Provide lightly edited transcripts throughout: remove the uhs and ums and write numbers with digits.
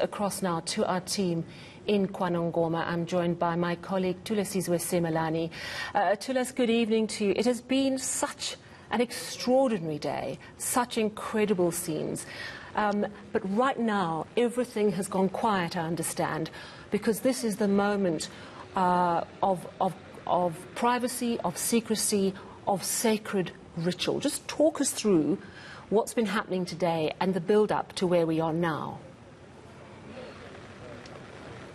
Across now to our team in KwaNongoma. I'm joined by my colleague Thulasizwe Semelani. Thulas, good evening to you. It has been such an extraordinary day, such incredible scenes. But right now, everything has gone quiet, I understand, because this is the moment of privacy, of secrecy, of sacred ritual. Just talk us through what's been happening today and the build-up to where we are now.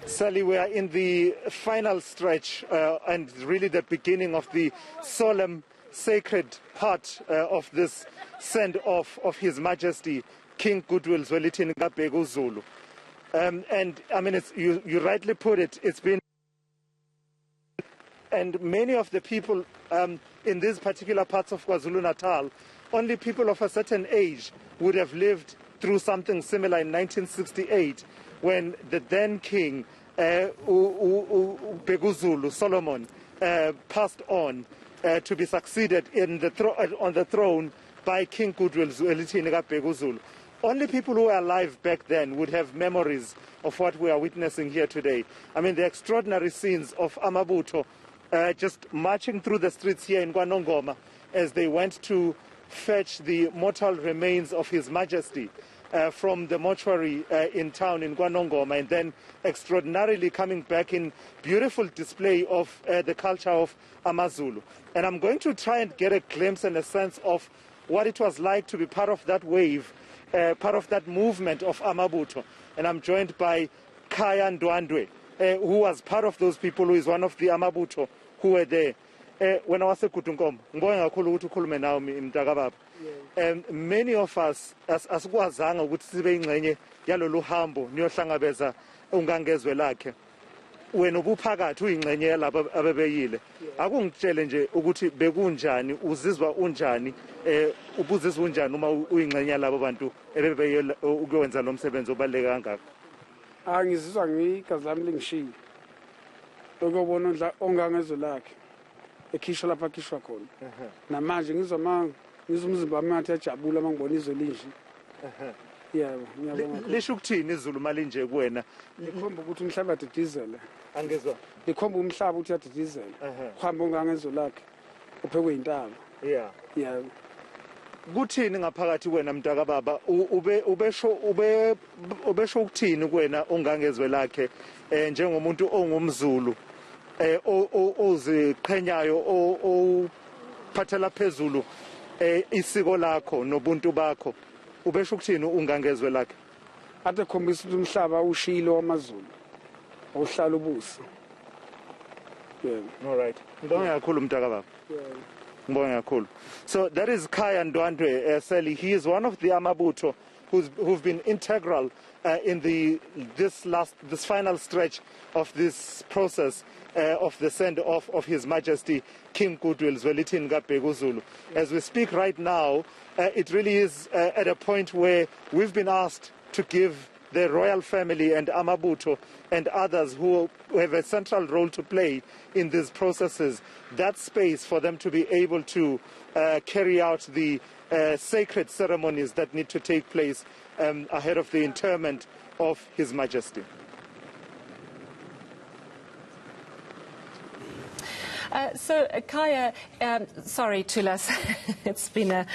Sally, we are in the final stretch and really the beginning of the solemn, sacred part of this send-off of His Majesty, King Goodwill Zwelithini Zulu. And I mean, you rightly put it, it's been... And many of the people in these particular parts of KwaZulu-Natal, only people of a certain age would have lived through something similar in 1968, when the then king, Zulu, Solomon, passed on to be succeeded on the throne by King Goodwill Zwelithini Zulu. Only people who were alive back then would have memories of what we are witnessing here today. I mean, the extraordinary scenes of Amabutho just marching through the streets here in KwaNongoma as they went to fetch the mortal remains of His Majesty from the mortuary in town in KwaNongoma, and then extraordinarily coming back in beautiful display of the culture of AmaZulu. And I'm going to try and get a glimpse and a sense of what it was like to be part of that wave, part of that movement of Amabutho. And I'm joined by Kaya Ndwandwe, who was part of those people, who is one of the Amabutho who were there. When I was a KwaNongoma, many of us asikwazanga ukuthi sibe ingcenye yalolu hambo niyohlangabeza ungangezwe lakhe. Wena ubuphakathi uyingcenye yalabo abebeyile. Akungitshele nje ukuthi bekunjani, uzizwa unjani, ubuzizwa unjani uma uyingcenye yalabo bantu ebebeyile ukwenza lo msebenzi obaleka kangaka. Ngizizwa igazi lami lingishiya. Ukubona ongangezwe lakhe ekhishwa lapha khishwa khona. Namanje ngizwa umzimba wami ngathi ejabula mangibona izwe linje. Yebo, ngiyabonga. Lisho ukuthini izulu mali nje kuwena? Likhomba ukuthi umhlaba udidizele. Angezwa. Likhomba umhlaba ukuthi uyadidizela. Uhamba ongangezwe lakhe uphekwe intaba. Yeah. Yebo. Kuthini ngaphakathi kwena mntaka baba? Ubesho ukuthini kuwena ongangezwe lakhe njengomuntu ongumZulu oziqhenyayo ophathela phezulu isiko lakho nobuntu bakho? Ubesho ukuthini ungangezwe lakhe? Ade khombisa ukuthi umhlaba ushilo wamaZulu awuhlala ubusi. Yebo. All right. Ngibonga kakhulu mntaka baba. Yebo. So that is Kaya Ndwandwe Sally. He is one of the Amabutho who've been integral in this final stretch of this process of the send-off of His Majesty King Goodwill Zwelithini Zulu. As we speak right now, it really is at a point where we've been asked to give the royal family and Amabutho and others who have a central role to play in these processes that space for them to be able to carry out the sacred ceremonies that need to take place ahead of the interment of His Majesty. So, Kaya, sorry, Thulas, it's been a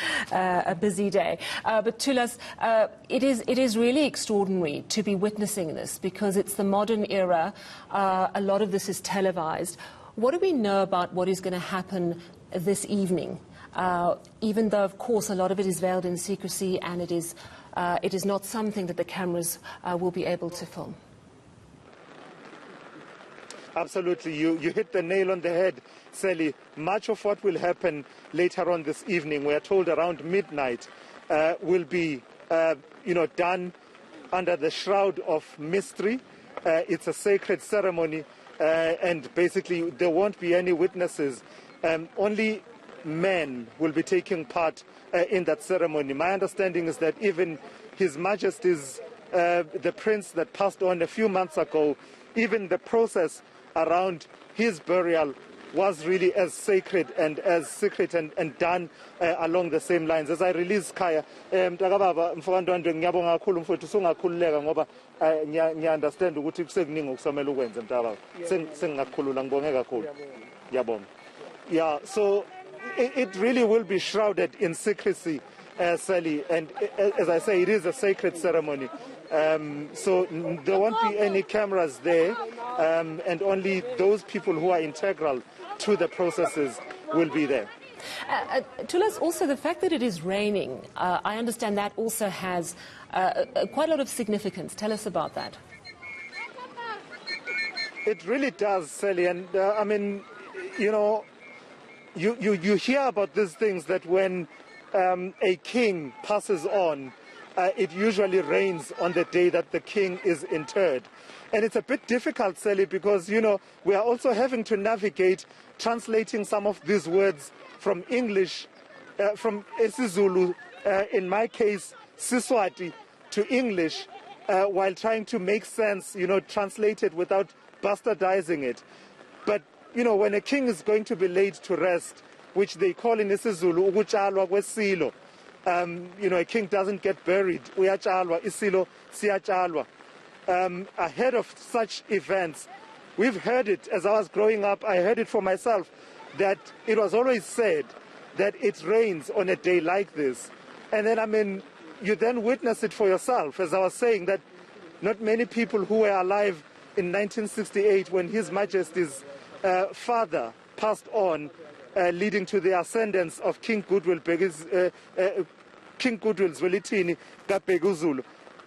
busy day. But Thulas, it is really extraordinary to be witnessing this because it's the modern era. A lot of this is televised. What do we know about what is going to happen this evening? Even though, of course, a lot of it is veiled in secrecy and it is not something that the cameras will be able to film. Absolutely, you hit the nail on the head, Sally. Much of what will happen later on this evening, we are told around midnight, will be done under the shroud of mystery. It's a sacred ceremony, and basically there won't be any witnesses. Only men will be taking part in that ceremony. My understanding is that even His Majesty's, the prince that passed on a few months ago, even the process around his burial was really as sacred and as secret and done along the same lines. As I release Kaya, mtakababa mfowandwandwe ngiyabonga kakhulu mfowethu sungakhululeka ngoba ngiya-understand ukuthi kusekuningi okusamele ukwenze mtakababa. Sengingakukhulula ngibonge kakhulu. Ngiyabonga. Yeah, so it really will be shrouded in secrecy, Sally, and as I say, it is a sacred ceremony. So there won't be any cameras there, and only those people who are integral to the processes will be there. Tulas, also the fact that it is raining, I understand that also has quite a lot of significance. Tell us about that. It really does, Sally, and I mean, you know, you hear about these things that when a king passes on, it usually rains on the day that the king is interred. And it's a bit difficult, Sally, because, you know, we are also having to navigate translating some of these words from English, from isiZulu, in my case, Siswati, to English, while trying to make sense, you know, translate it without bastardizing it. But, you know, when a king is going to be laid to rest, which they call in isiZulu, ukutshalwa kwesilo, you know, a king doesn't get buried. Uyatshalwa, isilo siyatshalwa. Ahead of such events, we've heard it, as I was growing up, I heard it for myself, that it was always said that it rains on a day like this. And then, I mean, you then witness it for yourself, as I was saying, that not many people who were alive in 1968 when His Majesty's father passed on, leading to the ascendance of King Goodwill Zwelithini Zulu.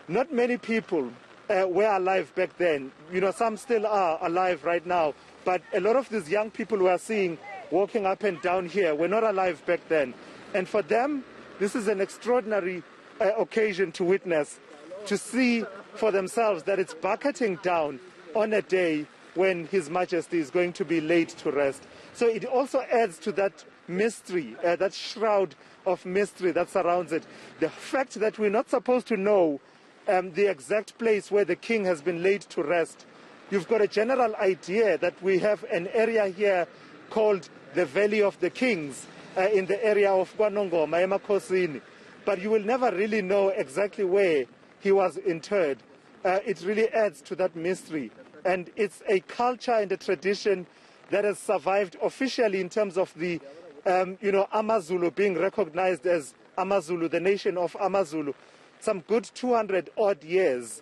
Not many people were alive back then. You know, some still are alive right now, but a lot of these young people we are seeing walking up and down here were not alive back then. And for them, this is an extraordinary occasion to witness, to see for themselves that it's bucketing down on a day when His Majesty is going to be laid to rest. So it also adds to that mystery, that shroud of mystery that surrounds it. The fact that we're not supposed to know the exact place where the king has been laid to rest. You've got a general idea that we have an area here called the Valley of the Kings in the area of KwaNongoma, emakhosini. But you will never really know exactly where he was interred. It really adds to that mystery. And it's a culture and a tradition that has survived officially in terms of the, you know, AmaZulu being recognized as AmaZulu, the nation of AmaZulu. Some good 200 odd years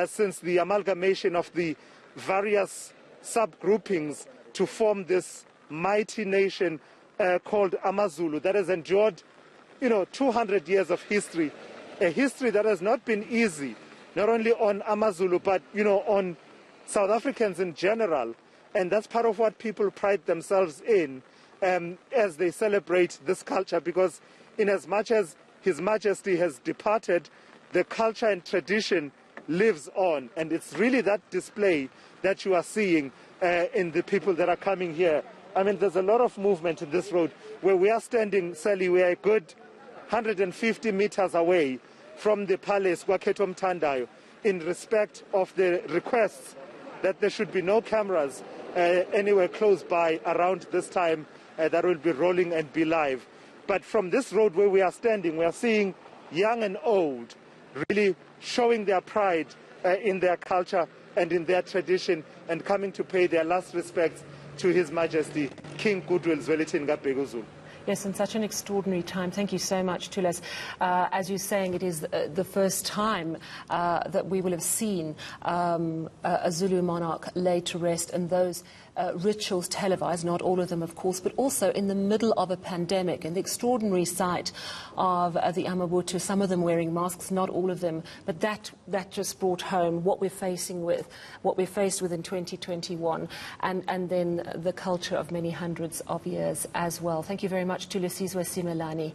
since the amalgamation of the various subgroupings to form this mighty nation called AmaZulu that has endured, you know, 200 years of history. A history that has not been easy, not only on AmaZulu, but, you know, on South Africans in general. And that's part of what people pride themselves in as they celebrate this culture, because in as much as His Majesty has departed, the culture and tradition lives on. And it's really that display that you are seeing in the people that are coming here. I mean, there's a lot of movement in this road. Where we are standing, Sally, we are a good 150 meters away from the palace, Kwaketo Mtandayo, in respect of the requests that there should be no cameras anywhere close by around this time that will be rolling and be live. But from this road where we are standing, we are seeing young and old really showing their pride in their culture and in their tradition and coming to pay their last respects to His Majesty, King Goodwill Zwelithini Zulu. Yes, and such an extraordinary time. Thank you so much, Tulas. As you're saying, it is the first time that we will have seen a Zulu monarch laid to rest, and those rituals televised, not all of them, of course, but also in the middle of a pandemic, and the extraordinary sight of the Amabutho, some of them wearing masks, not all of them, but that just brought home what we're faced with in 2021, and then the culture of many hundreds of years as well. Thank you very much, Tulisizwe Simelane.